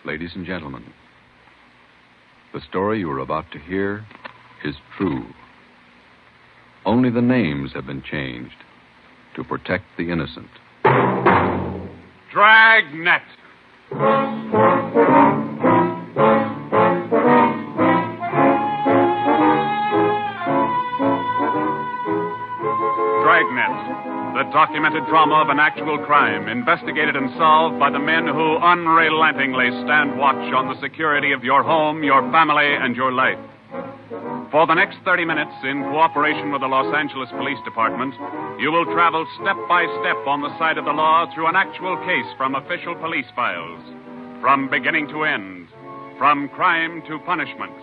Ladies and gentlemen, the story you are about to hear is true. Only the names have been changed to protect the innocent. Dragnet. Dragnet, the documented drama of an actual crime, investigated and solved by the men who unrelentingly stand watch on the security of your home, your family, and your life. For the next 30 minutes, in cooperation with the Los Angeles Police Department, you will travel step by step on the side of the law through an actual case from official police files. From beginning to end, from crime to punishment.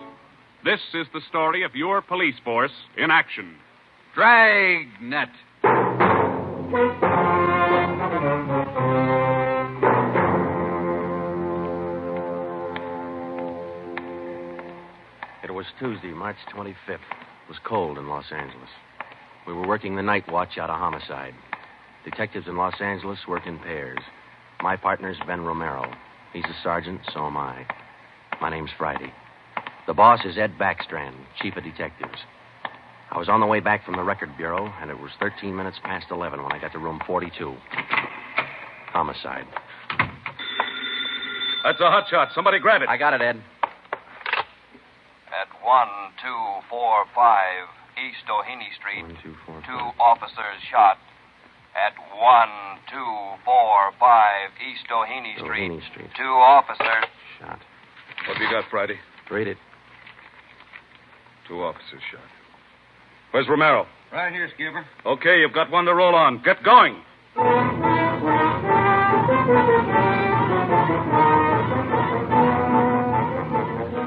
This is the story of your police force in action. Dragnet. It was Tuesday, March 25th. It was cold in Los Angeles. We were working the night watch out of Homicide. Detectives in Los Angeles work in pairs. My partner's Ben Romero. He's a sergeant, so am I. My name's Friday. The boss is Ed Backstrand, chief of detectives. I was on the way back from the record bureau, and it was 13 minutes past 11 when I got to room 42. Homicide. That's a hot shot. Somebody grab it. I got it, Ed. At 1245 East O'Haney Street, 1, 2, 4, 2 officers shot. At 1245 East O'Haney Street, 2 officers shot. What have you got, Friday? Read it. 2 officers shot. Where's Romero? Right here, Skipper. Okay, you've got one to roll on. Get going.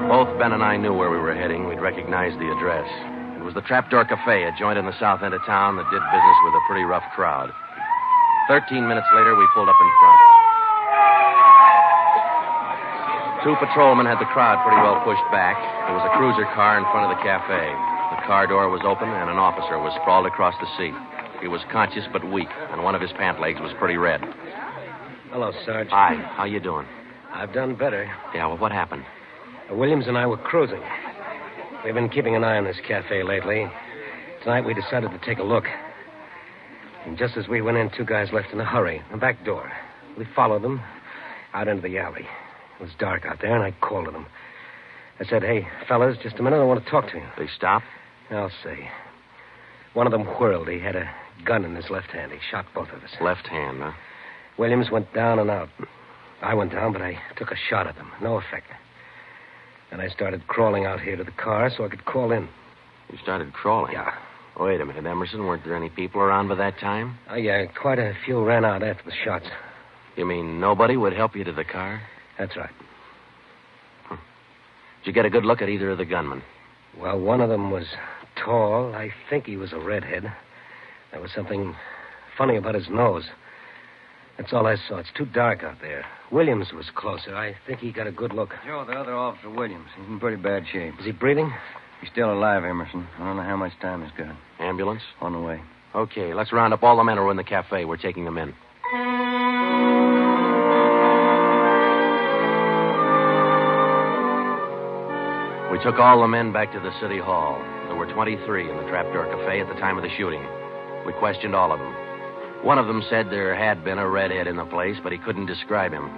Both Ben and I knew where we were heading. We'd recognized the address. It was the Trapdoor Cafe, a joint in the south end of town that did business with a pretty rough crowd. 13 minutes later, we pulled up in front. 2 patrolmen had the crowd pretty well pushed back. There was a cruiser car in front of the cafe. The car door was open, and an officer was sprawled across the seat. He was conscious but weak, and one of his pant legs was pretty red. Hello, Sarge. Hi, how you doing? I've done better. Yeah, well, what happened? Williams and I were cruising. We've been keeping an eye on this cafe lately. Tonight we decided to take a look. And just as we went in, 2 guys left in a hurry, the back door. We followed them out into the alley. It was dark out there, and I called to them. I said, "Hey, fellas, just a minute, I want to talk to you." They stopped? I'll say. One of them whirled. He had a gun in his left hand. He shot both of us. Left hand, huh? Williams went down and out. I went down, but I took a shot at them. No effect. And I started crawling out here to the car so I could call in. You started crawling? Yeah. Wait a minute, Emerson. Weren't there any people around by that time? Oh, yeah, quite a few ran out after the shots. You mean nobody would help you to the car? That's right. Did you get a good look at either of the gunmen? Well, one of them was tall. I think he was a redhead. There was something funny about his nose. That's all I saw. It's too dark out there. Williams was closer. I think he got a good look. Joe, the other officer, Williams. He's in pretty bad shape. Is he breathing? He's still alive, Emerson. I don't know how much time he's got. Ambulance? On the way. Okay, let's round up all the men who are in the cafe. We're taking them in. We took all the men back to the city hall. There were 23 in the Trapdoor Cafe at the time of the shooting. We questioned all of them. One of them said there had been a redhead in the place, but he couldn't describe him.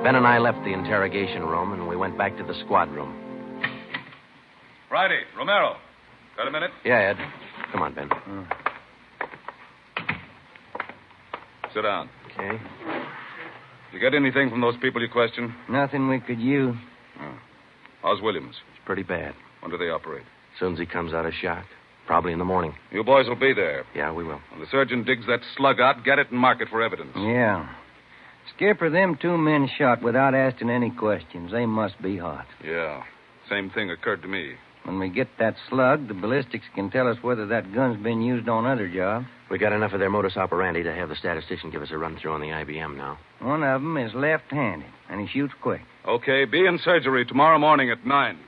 Ben and I left the interrogation room, and we went back to the squad room. Friday, Romero. Got a minute? Yeah, Ed. Come on, Ben. Sit down. Okay. Did you get anything from those people you questioned? Nothing we could use. Oh. How's Williams? It's pretty bad. When do they operate? As soon as he comes out of shock. Probably in the morning. You boys will be there. Yeah, we will. When the surgeon digs that slug out, get it and mark it for evidence. Yeah. Skipper, them 2 men shot without asking any questions. They must be hot. Yeah. Same thing occurred to me. When we get that slug, the ballistics can tell us whether that gun's been used on other jobs. We got enough of their modus operandi to have the statistician give us a run-through on the IBM now. One of them is left-handed, and he shoots quick. Okay, be in surgery tomorrow morning at 9.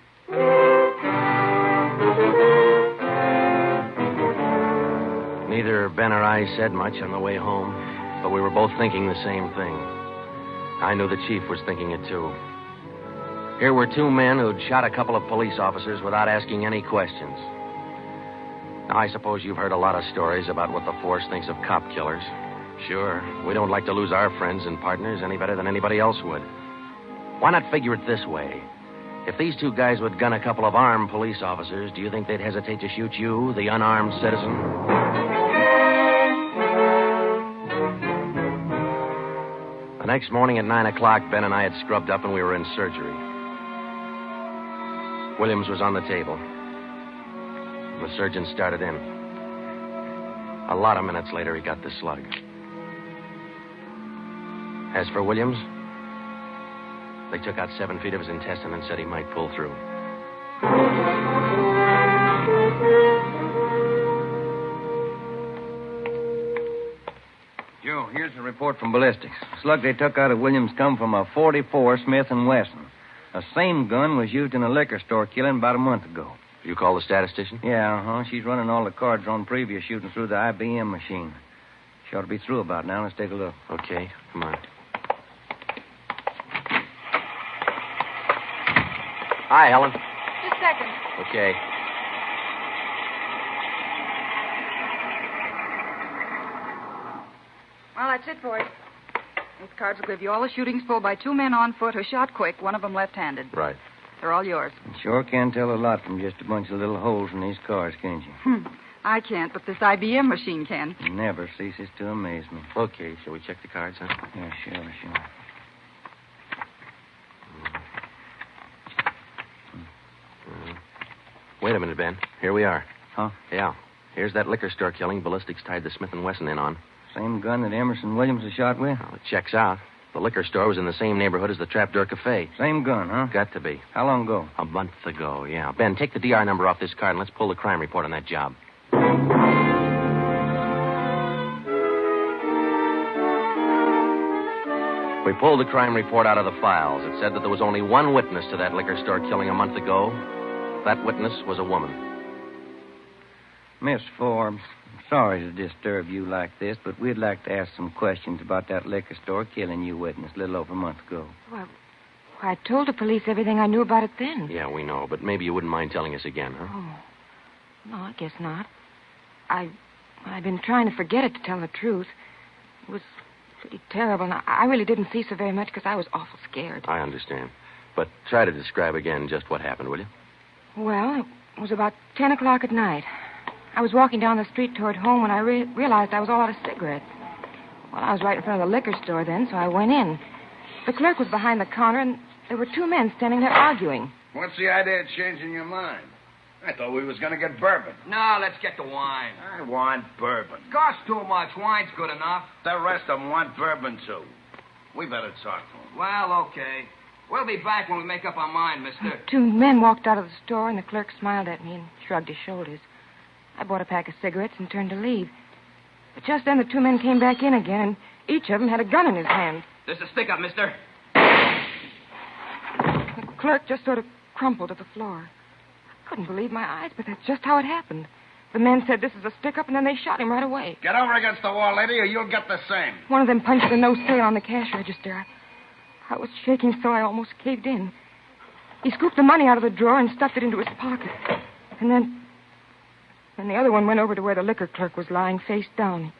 Neither Ben or I said much on the way home, but we were both thinking the same thing. I knew the chief was thinking it, too. Here were two men who'd shot a couple of police officers without asking any questions. Now, I suppose you've heard a lot of stories about what the force thinks of cop killers. Sure, we don't like to lose our friends and partners any better than anybody else would. Why not figure it this way? If these two guys would gun a couple of armed police officers, do you think they'd hesitate to shoot you, the unarmed citizen? The next morning at 9 o'clock, Ben and I had scrubbed up and we were in surgery. Williams was on the table. The surgeon started in. A lot of minutes later, he got the slug. As for Williams, they took out 7 feet of his intestine and said he might pull through. Joe, here's the report from ballistics. The slug they took out of Williams come from a .44 Smith & Wesson. The same gun was used in a liquor store killing about a month ago. You call the statistician? Yeah, She's running all the cards on previous shooting through the IBM machine. She ought to be through about now. Let's take a look. Okay, come on. Hi, Helen. Just a second. Okay. Well, that's it for you. These cards will give you all the shootings pulled by 2 men on foot who shot quick, one of them left-handed. Right. They're all yours. You sure can tell a lot from just a bunch of little holes in these cards, can't you? I can't, but this IBM machine can. It never ceases to amaze me. Okay, shall we check the cards, huh? Yeah, sure. Wait a minute, Ben. Here we are. Huh? Yeah. Here's that liquor store killing ballistics tied the Smith & Wesson in on. Same gun that Emerson Williams was shot with? Well, it checks out. The liquor store was in the same neighborhood as the Trapdoor Cafe. Same gun, huh? Got to be. How long ago? A month ago, yeah. Ben, take the DR number off this card and let's pull the crime report on that job. We pulled the crime report out of the files. It said that there was only one witness to that liquor store killing a month ago. That witness was a woman. Miss Forbes, I'm sorry to disturb you like this, but we'd like to ask some questions about that liquor store killing you witnessed a little over a month ago. Well, I told the police everything I knew about it then. Yeah, we know, but maybe you wouldn't mind telling us again, huh? Oh. No, I guess not. I've been trying to forget it, to tell the truth. It was pretty terrible, and I really didn't see so very much because I was awful scared. I understand. But try to describe again just what happened, will you? Well, it was about 10 o'clock at night. I was walking down the street toward home when I realized I was all out of cigarettes. Well, I was right in front of the liquor store then, so I went in. The clerk was behind the counter, and there were 2 men standing there arguing. What's the idea of changing your mind? I thought we was going to get bourbon. No, let's get the wine. I want bourbon. Costs too much. Wine's good enough. The rest of them want bourbon, too. We better talk to them. Well, okay. We'll be back when we make up our mind, mister. 2 men walked out of the store, and the clerk smiled at me and shrugged his shoulders. I bought a pack of cigarettes and turned to leave. But just then the 2 men came back in again, and each of them had a gun in his hand. There's a stick up, mister. The clerk just sort of crumpled to the floor. I couldn't believe my eyes, but that's just how it happened. The men said this is a stick-up, and then they shot him right away. Get over against the wall, lady, or you'll get the same. One of them punched the no sale on the cash register. I was shaking so I almost caved in. He scooped the money out of the drawer and stuffed it into his pocket. And then the other one went over to where the liquor clerk was lying face down.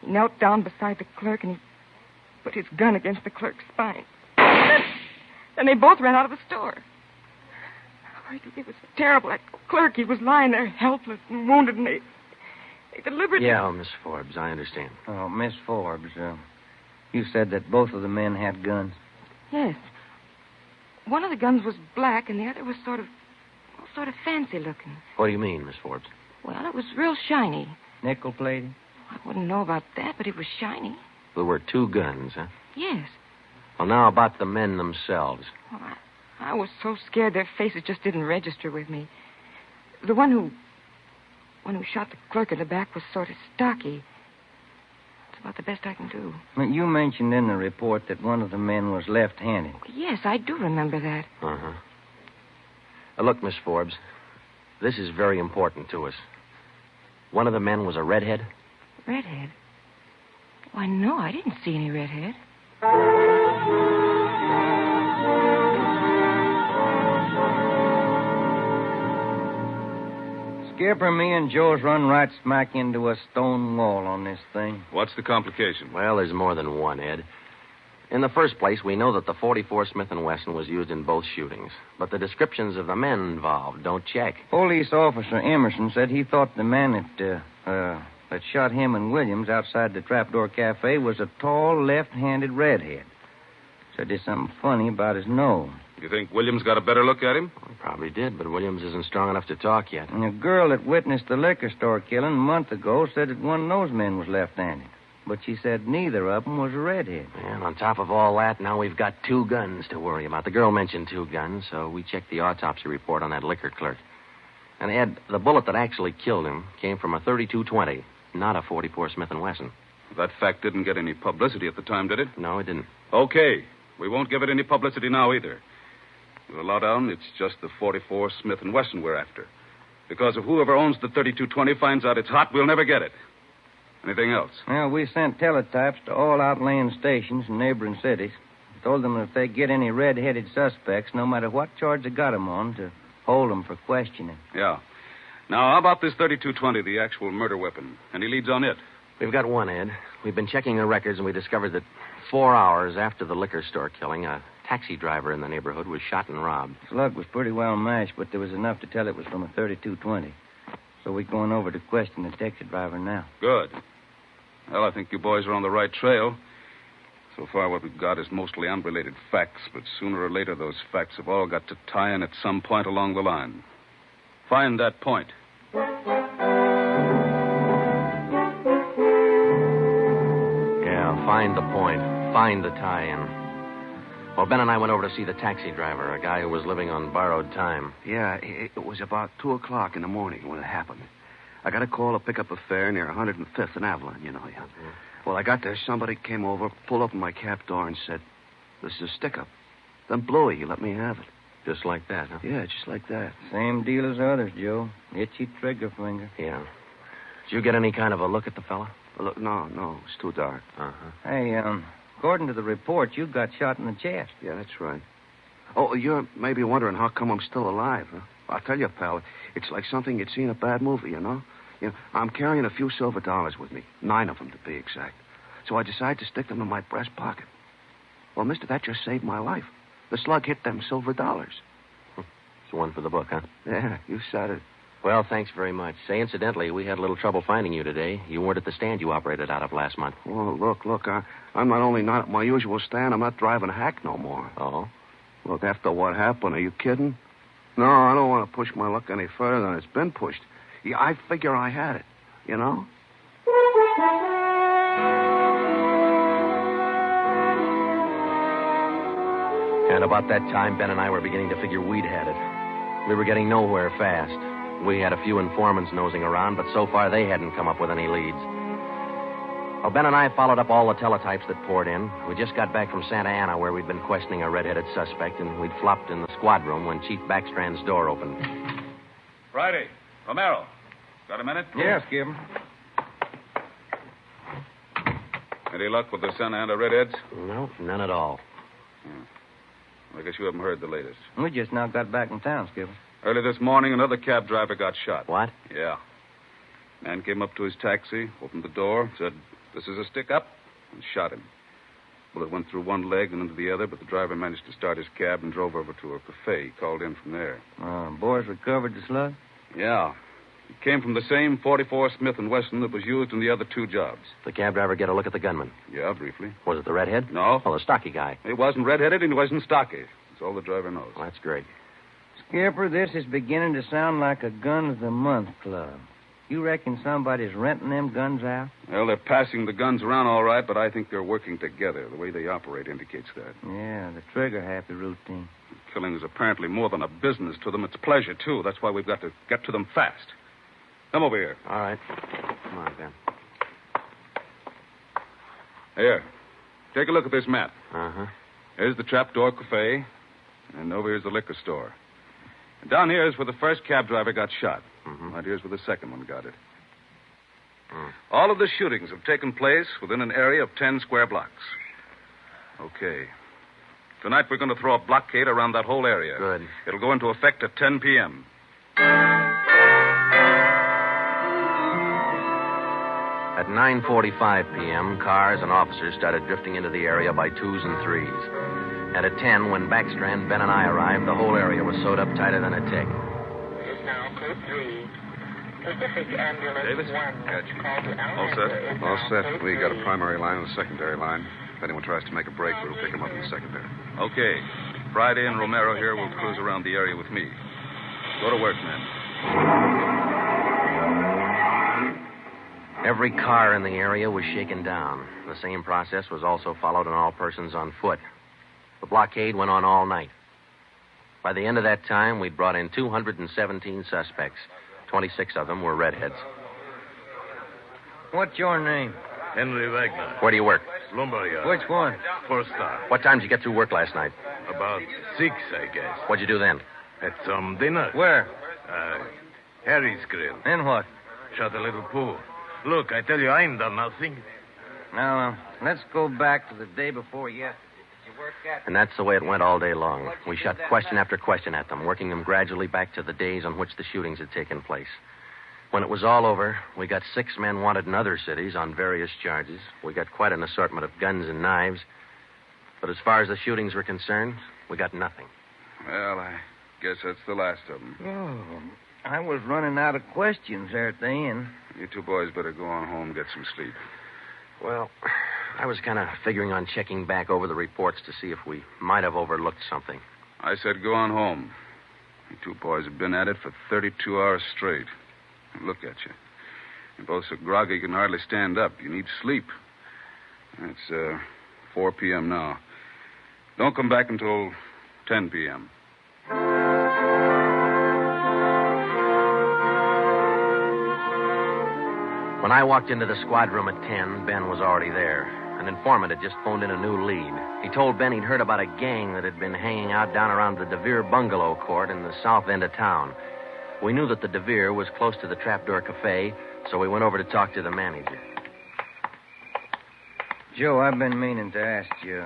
He knelt down beside the clerk, and he put his gun against the clerk's spine. Then they both ran out of the store. It was terrible. That clerk, he was lying there helpless and wounded, and they deliberately... Yeah, Miss Forbes, I understand. Oh, Miss Forbes, you said that both of the men had guns. Yes. One of the guns was black, and the other was sort of fancy looking. What do you mean, Miss Forbes? Well, it was real shiny. Nickel-plated? I wouldn't know about that, but it was shiny. There were 2 guns, huh? Yes. Well, now about the men themselves. Oh, I was so scared their faces just didn't register with me. The one who shot the clerk in the back was sort of stocky. That's about the best I can do. But you mentioned in the report that one of the men was left-handed. Yes, I do remember that. Uh-huh. Look, Miss Forbes, this is very important to us. One of the men was a redhead? Redhead? Why, no, I didn't see any redhead. Skipper, me and Joe's run right smack into a stone wall on this thing. What's the complication? Well, there's more than one, Ed. In the first place, we know that the .44 Smith & Wesson was used in both shootings, but the descriptions of the men involved don't check. Police officer Emerson said he thought the man that shot him and Williams outside the Trapdoor Cafe was a tall, left-handed redhead. Said there's something funny about his nose. You think Williams got a better look at him? Well, probably did, but Williams isn't strong enough to talk yet. And a girl that witnessed the liquor store killing a month ago said that one of those men was left-handed. But she said neither of them was a redhead. And on top of all that, now we've got 2 guns to worry about. The girl mentioned 2 guns, so we checked the autopsy report on that liquor clerk. And, Ed, the bullet that actually killed him came from a .32-20, not a .44 Smith & Wesson. That fact didn't get any publicity at the time, did it? No, it didn't. Okay. We won't give it any publicity now either. With a lowdown, it's just the .44 Smith & Wesson we're after. Because if whoever owns the .32-20 finds out it's hot, we'll never get it. Anything else? Well, we sent teletypes to all outlying stations in neighboring cities. Told them that if they get any red-headed suspects, no matter what charge they got them on, to hold them for questioning. Yeah. Now, how about this .32-20, the actual murder weapon? Any leads on it? We've got one, Ed. We've been checking the records, and we discovered that 4 hours after the liquor store killing, a taxi driver in the neighborhood was shot and robbed. Slug was pretty well matched, but there was enough to tell it was from a .32-20. So we're going over to question the taxi driver now. Good. Well, I think you boys are on the right trail. So far, what we've got is mostly unrelated facts, but sooner or later, those facts have all got to tie in at some point along the line. Find that point. Yeah, find the point. Find the tie-in. Well, Ben and I went over to see the taxi driver, a guy who was living on borrowed time. Yeah, it was about 2 o'clock in the morning when it happened. I got a call to pick up a fare near 105th and Avalon, you know. Yeah. Mm-hmm. Well, I got there. Somebody came over, pulled up my cab door and said, "This is a stick-up." Then blew it. You let me have it. Just like that, huh? Yeah, just like that. Same deal as others, Joe. Itchy trigger finger. Yeah. Did you get any kind of a look at the fella? Look, no, it's too dark. Uh-huh. Hey, according to the report, you got shot in the chest. Yeah, that's right. Oh, you're maybe wondering how come I'm still alive, huh? I'll tell you, pal, it's like something you'd see in a bad movie, you know? I'm carrying a few silver dollars with me, 9 of them to be exact. So I decided to stick them in my breast pocket. Well, mister, that just saved my life. The slug hit them silver dollars. It's one for the book, huh? Yeah, you said it. Well, thanks very much. Say, incidentally, we had a little trouble finding you today. You weren't at the stand you operated out of last month. Well, look, I'm not only not at my usual stand, I'm not driving a hack no more. Oh? Look, after what happened, are you kidding? No, I don't want to push my luck any further than it's been pushed. Yeah, I figure I had it, you know? And about that time, Ben and I were beginning to figure we'd had it. We were getting nowhere fast. We had a few informants nosing around, but so far they hadn't come up with any leads. Well, Ben and I followed up all the teletypes that poured in. We just got back from Santa Ana, where we'd been questioning a red-headed suspect, and we'd flopped in the squad room when Chief Backstrand's door opened. Friday. Romero. Got a minute? Yeah, Skipper. Any luck with the Santa Ana redheads? No, none at all. I guess you haven't heard the latest. We just now got back in town, Skipper. Early this morning, another cab driver got shot. What? Yeah. Man came up to his taxi, opened the door, said, "This is a stick-up," and shot him. Bullet went through one leg and into the other, but the driver managed to start his cab and drove over to a cafe. He called in from there. Boys recovered the slug? Yeah. It came from the same .44 Smith & Wesson that was used in the other 2 jobs. The cab driver get a look at the gunman? Yeah, briefly. Was it the redhead? No. Oh, the stocky guy. He wasn't red-headed and he wasn't stocky. That's all the driver knows. Well, that's great. Skipper, this is beginning to sound like a gun of the month club. You reckon somebody's renting them guns out? Well, they're passing the guns around all right, but I think they're working together. The way they operate indicates that. Yeah, the trigger-happy routine. Killing is apparently more than a business to them. It's pleasure, too. That's why we've got to get to them fast. Come over here. All right. Come on, Ben. Here. Take a look at this map. Uh-huh. Here's the Trapdoor Cafe, and over here's the liquor store. And down here is where the first cab driver got shot. Mm-hmm. Right here's where the second one got it. All of the shootings have taken place within an area of 10 square blocks. Okay. Tonight we're going to throw a blockade around that whole area. Good. It'll go into effect at 10 p.m. At 9:45 p.m., cars and officers started drifting into the area by twos and threes. And at 10, when Backstrand, Ben, and I arrived, the whole area was sewed up tighter than a tick. Is now code 3. Pacific Ambulance Davis? 1. Gotcha. Call to All set? All set. We got a primary line and a secondary line. If anyone tries to make a break, we'll pick them up in the secondary. Okay. Friday and Romero here will cruise around the area with me. Go to work, men. Every car in the area was shaken down. The same process was also followed on all persons on foot. The blockade went on all night. By the end of that time, we'd brought in 217 suspects. 26 of them were redheads. What's your name? Henry Wagner. Where do you work? Lumberyard. Which one? First star. What time did you get through work last night? About 6, I guess. What'd you do then? Had some dinner. Where? Harry's grill. Then what? Shot a little pool. Look, I tell you, I ain't done nothing. Now, let's go back to the day before yesterday. Did you work at... And that's the way it went all day long. We shot question after question at them, working them gradually back to the days on which the shootings had taken place. When it was all over, we got 6 men wanted in other cities on various charges. We got quite an assortment of guns and knives. But as far as the shootings were concerned, we got nothing. Well, I guess that's the last of them. Oh, I was running out of questions there at the end. You two boys better go on home and get some sleep. Well, I was kind of figuring on checking back over the reports to see if we might have overlooked something. I said go on home. You two boys have been at it for 32 hours straight. Look at you. You're both so groggy you can hardly stand up. You need sleep. It's 4 p.m. now. Don't come back until 10 p.m. When I walked into the squad room at 10, Ben was already there. An informant had just phoned in a new lead. He told Ben he'd heard about a gang that had been hanging out down around the DeVere bungalow court in the south end of town. We knew that the DeVere was close to the Trapdoor Cafe, so we went over to talk to the manager. Joe, I've been meaning to ask you.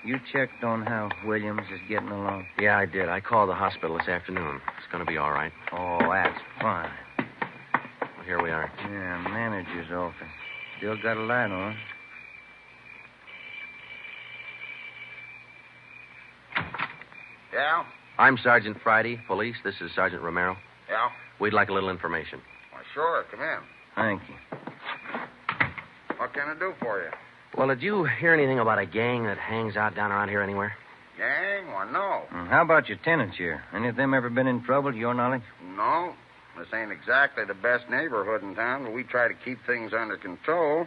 You checked on how Williams is getting along? Yeah, I did. I called the hospital this afternoon. It's going to be all right. Oh, that's fine. Well, here we are. Yeah, manager's office. Still got a light on. Yeah? I'm Sergeant Friday, police. This is Sergeant Romero. Yeah? We'd like a little information. Well, sure. Come in. Thank you. What can I do for you? Well, did you hear anything about a gang that hangs out down around here anywhere? Gang? Well, no. How about your tenants here? Any of them ever been in trouble, to your knowledge? No. This ain't exactly the best neighborhood in town, but we try to keep things under control.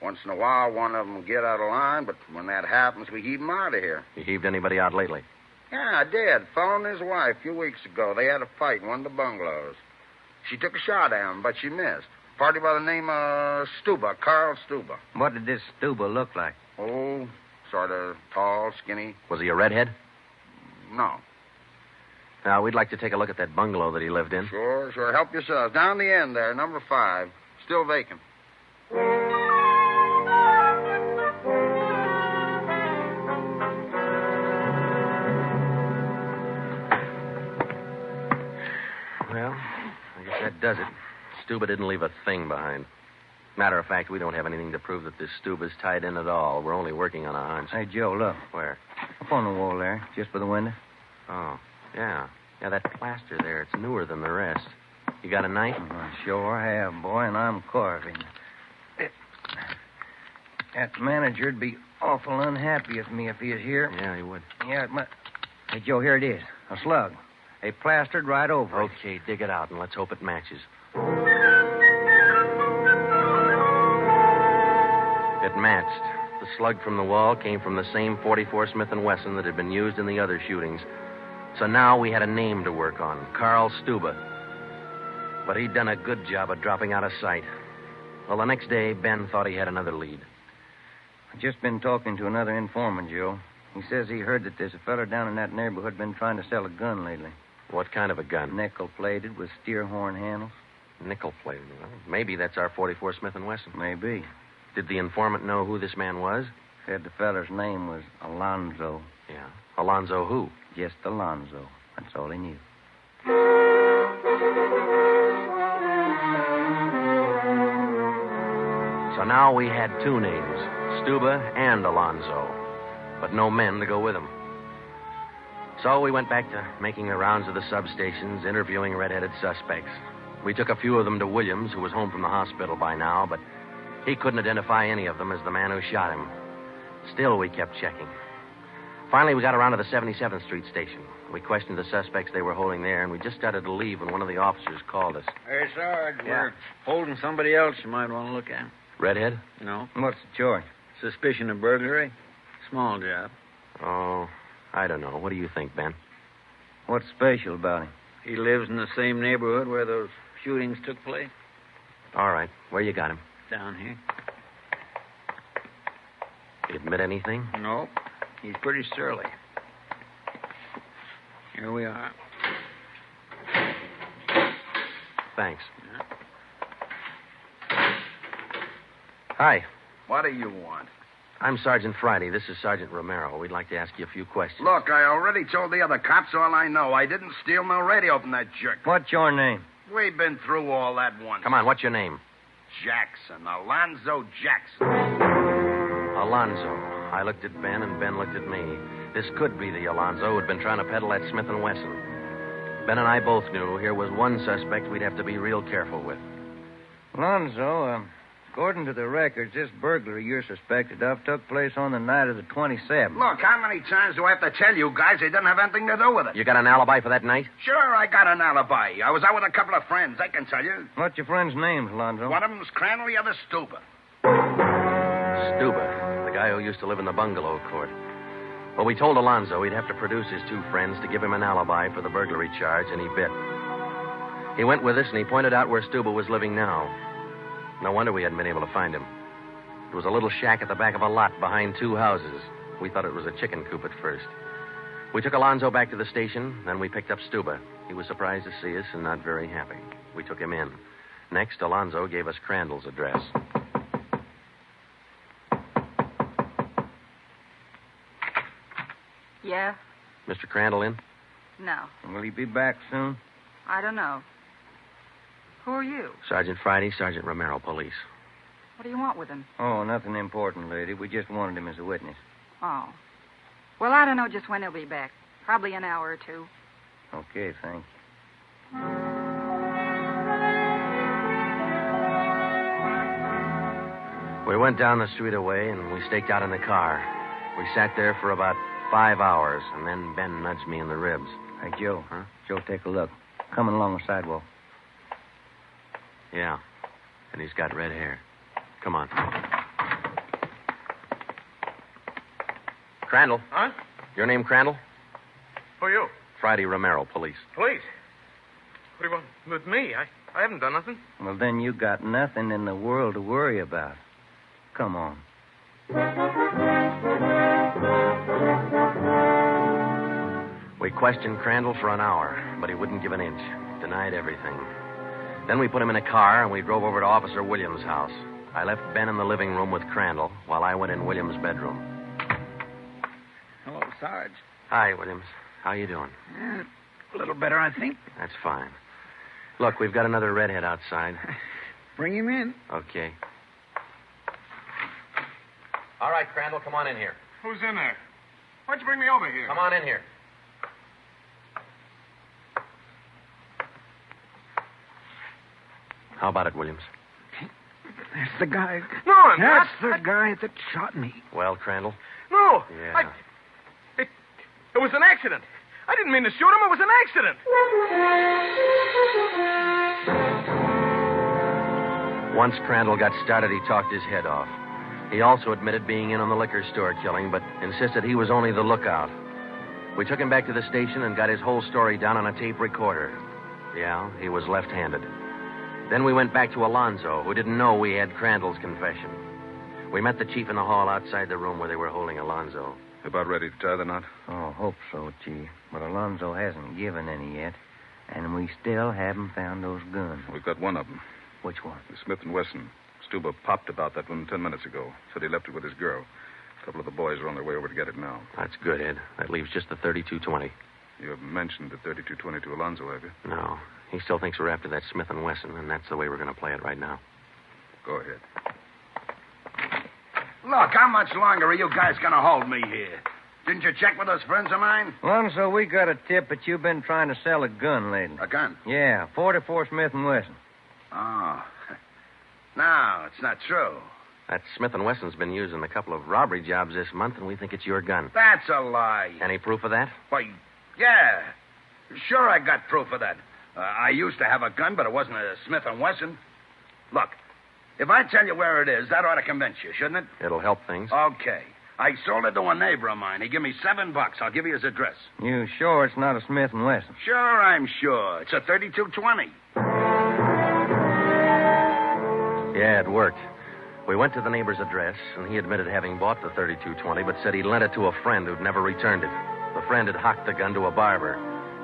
Once in a while, one of them will get out of line, but when that happens, we heave them out of here. You heaved anybody out lately? Yeah, I did. A fellow and his wife a few weeks ago. They had a fight in one of the bungalows. She took a shot at him, but she missed. Party by the name of Stuba, Carl Stuba. What did this Stuba look like? Oh, sort of tall, skinny. Was he a redhead? No. Now, we'd like to take a look at that bungalow that he lived in. Sure. Help yourselves. Down the end there, number 5. Still vacant. Well, I guess that does it. Stuba didn't leave a thing behind. Matter of fact, we don't have anything to prove that this Stuba's tied in at all. We're only working on a hunch. Hey, Joe, look. Where? Up on the wall there, just by the window. Oh, yeah. Yeah, that plaster there, it's newer than the rest. You got a knife? I sure have, boy, and I'm carving. That manager'd be awful unhappy with me if he was here. Yeah, he would. Yeah, Hey, Joe, here it is. A slug. They plastered right over it. Okay, dig it out, and let's hope it matches. It matched. The slug from the wall came from the same .44 Smith & Wesson that had been used in the other shootings. So now we had a name to work on, Carl Stuba. But he'd done a good job of dropping out of sight. Well, the next day, Ben thought he had another lead. I've just been talking to another informant, Joe. He says he heard that there's a fella down in that neighborhood been trying to sell a gun lately. What kind of a gun? Nickel-plated with steer horn handles. Nickel-plated? Well, maybe that's our .44 Smith & Wesson. Maybe. Did the informant know who this man was? Said the feller's name was Alonzo. Yeah. Alonzo who? Just Alonzo. That's all he knew. So now we had two names, Stuba and Alonzo, but no men to go with them. So we went back to making the rounds of the substations, interviewing red-headed suspects. We took a few of them to Williams, who was home from the hospital by now, but he couldn't identify any of them as the man who shot him. Still, we kept checking. Finally, we got around to the 77th Street station. We questioned the suspects they were holding there, and we just started to leave when one of the officers called us. Hey, Sarge, we're holding somebody else you might want to look at. Redhead? No. What's the charge? Suspicion of burglary. Small job. Oh, I don't know. What do you think, Ben? What's special about him? He lives in the same neighborhood where those shootings took place. All right. Where you got him? Down here. He admit anything? Nope. He's pretty surly. Here we are. Thanks. Hi. What do you want? I'm Sergeant Friday. This is Sergeant Romero. We'd like to ask you a few questions. Look, I already told the other cops all I know. I didn't steal no radio from that jerk. What's your name? We've been through all that once. Come on, what's your name? Jackson. Alonzo Jackson. Alonzo. I looked at Ben, and Ben looked at me. This could be the Alonzo who'd been trying to peddle that Smith & Wesson. Ben and I both knew here was one suspect we'd have to be real careful with. Alonzo, according to the records, this burglary you're suspected of took place on the night of the 27th. Look, how many times do I have to tell you guys they didn't have anything to do with it? You got an alibi for that night? Sure, I got an alibi. I was out with a couple of friends, I can tell you. What's your friends' names, Alonzo? One of them's Crandall, the other Stuba. Stuba, the guy who used to live in the bungalow court. Well, we told Alonzo he'd have to produce his two friends to give him an alibi for the burglary charge, and he bit. He went with us, and he pointed out where Stuba was living now. No wonder we hadn't been able to find him. It was a little shack at the back of a lot behind two houses. We thought it was a chicken coop at first. We took Alonzo back to the station, then we picked up Stuba. He was surprised to see us and not very happy. We took him in. Next, Alonzo gave us Crandall's address. Yeah? Mr. Crandall in? No. Will he be back soon? I don't know. Who are you? Sergeant Friday, Sergeant Romero, police. What do you want with him? Oh, nothing important, lady. We just wanted him as a witness. Oh. Well, I don't know just when he'll be back. Probably an hour or two. Okay, thanks. We went down the street away, and we staked out in the car. We sat there for about 5 hours, and then Ben nudged me in the ribs. Hey, Joe. Huh? Joe, take a look. Coming along the sidewalk. Yeah. And he's got red hair. Come on. Crandall. Huh? Your name Crandall? Who are you? Friday Romero, police. Police. What do you want with me? I haven't done nothing. Well, then you got nothing in the world to worry about. Come on. We questioned Crandall for an hour, but he wouldn't give an inch. Denied everything. Then we put him in a car, and we drove over to Officer Williams' house. I left Ben in the living room with Crandall while I went in Williams' bedroom. Hello, Sarge. Hi, Williams. How you doing? A little better, I think. That's fine. Look, we've got another redhead outside. Bring him in. Okay. All right, Crandall, come on in here. Who's in there? Why'd you bring me over here? Come on in here. How about it, Williams? That's the guy. No, I'm That's not. the guy that shot me. Well, Crandall? No. Yeah. It was an accident. I didn't mean to shoot him. It was an accident. Once Crandall got started, he talked his head off. He also admitted being in on the liquor store killing, but insisted he was only the lookout. We took him back to the station and got his whole story down on a tape recorder. Yeah, he was left-handed. Then we went back to Alonzo, who didn't know we had Crandall's confession. We met the chief in the hall outside the room where they were holding Alonzo. About ready to tie the knot? Oh, hope so, Chief. But Alonzo hasn't given any yet, and we still haven't found those guns. We've got one of them. Which one? The Smith & Wesson. Stuba popped about that one 10 minutes ago. Said he left it with his girl. A couple of the boys are on their way over to get it now. That's good, Ed. That leaves just the 32-20. You haven't mentioned the 32-20 to Alonzo, have you? No. He still thinks we're after that Smith & Wesson, and that's the way we're going to play it right now. Go ahead. Look, how much longer are you guys going to hold me here? Didn't you check with those friends of mine? Alonzo, we got a tip that you've been trying to sell a gun lately. A gun? Yeah, 44 Smith & Wesson. Oh. No, it's not true. That Smith & Wesson's been used in a couple of robbery jobs this month, and we think it's your gun. That's a lie. Any proof of that? Why, yeah. Sure, I got proof of that. I used to have a gun, but it wasn't a Smith & Wesson. Look, if I tell you where it is, that ought to convince you, shouldn't it? It'll help things. Okay. I sold it to a neighbor of mine. He gave me $7. I'll give you his address. You sure it's not a Smith & Wesson? Sure, I'm sure. It's a 3220. Yeah, it worked. We went to the neighbor's address, and he admitted having bought the 3220, but said he lent it to a friend who'd never returned it. The friend had hocked the gun to a barber.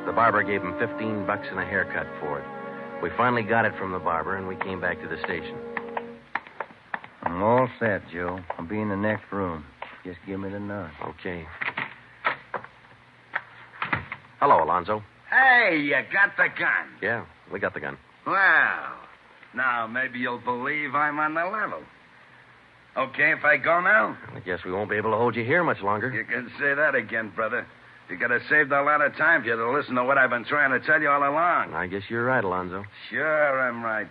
The barber gave him $15 and a haircut for it. We finally got it from the barber, and we came back to the station. I'm all set, Joe. I'll be in the next room. Just give me the nod. Okay. Hello, Alonzo. Hey, you got the gun. Yeah, we got the gun. Well, now maybe you'll believe I'm on the level. Okay if I go now? I guess we won't be able to hold you here much longer. You can say that again, brother. You could have saved a lot of time if you'd have listened to what I've been trying to tell you all along. I guess you're right, Alonzo. Sure, I'm right.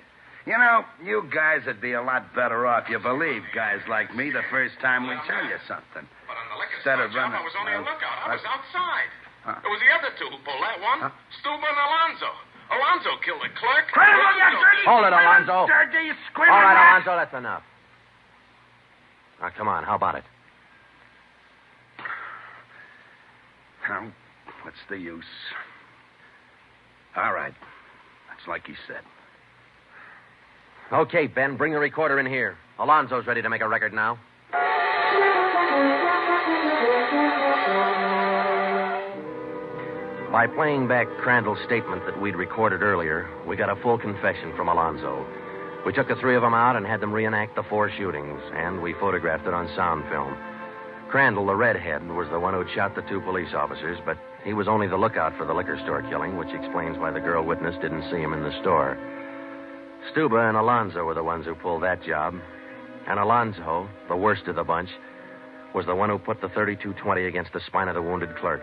You know, you guys would be a lot better off you believe guys like me the first time we tell you something. But on the liquor Instead store of job, running- I was only a lookout. I was outside. Huh? It was the other two who pulled that one. Stuba and Alonzo. Alonzo killed the clerk. Hold it, Alonzo. Dirty, All right, Alonzo, that's enough. Now, come on, how about it? What's the use? All right. That's like he said. Okay, Ben, bring the recorder in here. Alonzo's ready to make a record now. By playing back Crandall's statement that we'd recorded earlier, we got a full confession from Alonzo. We took the three of them out and had them reenact the 4 shootings, and we photographed it on sound film. Crandall, the redhead, was the one who'd shot the 2 police officers, but he was only the lookout for the liquor store killing, which explains why the girl witness didn't see him in the store. Stuba and Alonzo were the ones who pulled that job, and Alonzo, the worst of the bunch, was the one who put the 3220 against the spine of the wounded clerk.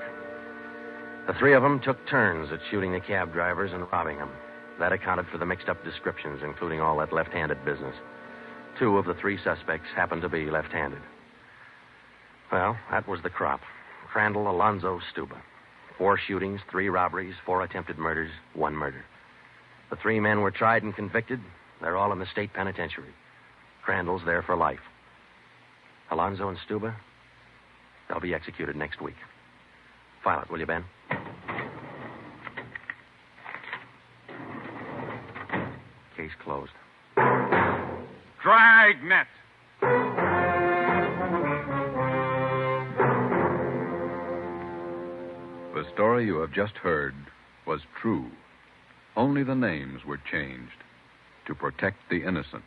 The 3 of them took turns at shooting the cab drivers and robbing them. That accounted for the mixed-up descriptions, including all that left-handed business. 2 of the 3 suspects happened to be left-handed. Well, that was the crop. Crandall, Alonzo, Stuba. 4 shootings, 3 robberies, 4 attempted murders, 1 murder. The 3 men were tried and convicted. They're all in the state penitentiary. Crandall's there for life. Alonzo and Stuba, they'll be executed next week. File it, will you, Ben? Case closed. Dragnet. The story you have just heard was true. Only the names were changed to protect the innocent.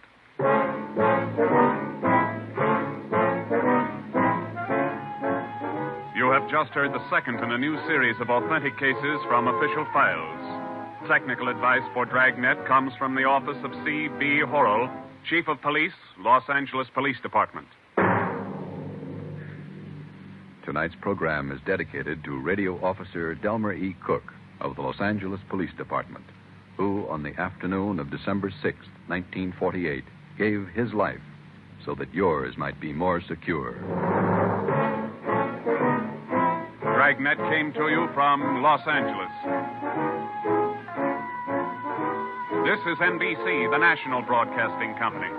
You have just heard the second in a new series of authentic cases from official files. Technical advice for Dragnet comes from the office of C.B. Horrell, Chief of Police, Los Angeles Police Department. Tonight's program is dedicated to Radio Officer Delmer E. Cook of the Los Angeles Police Department, who, on the afternoon of December 6, 1948, gave his life so that yours might be more secure. Dragnet came to you from Los Angeles. This is NBC, the national broadcasting company.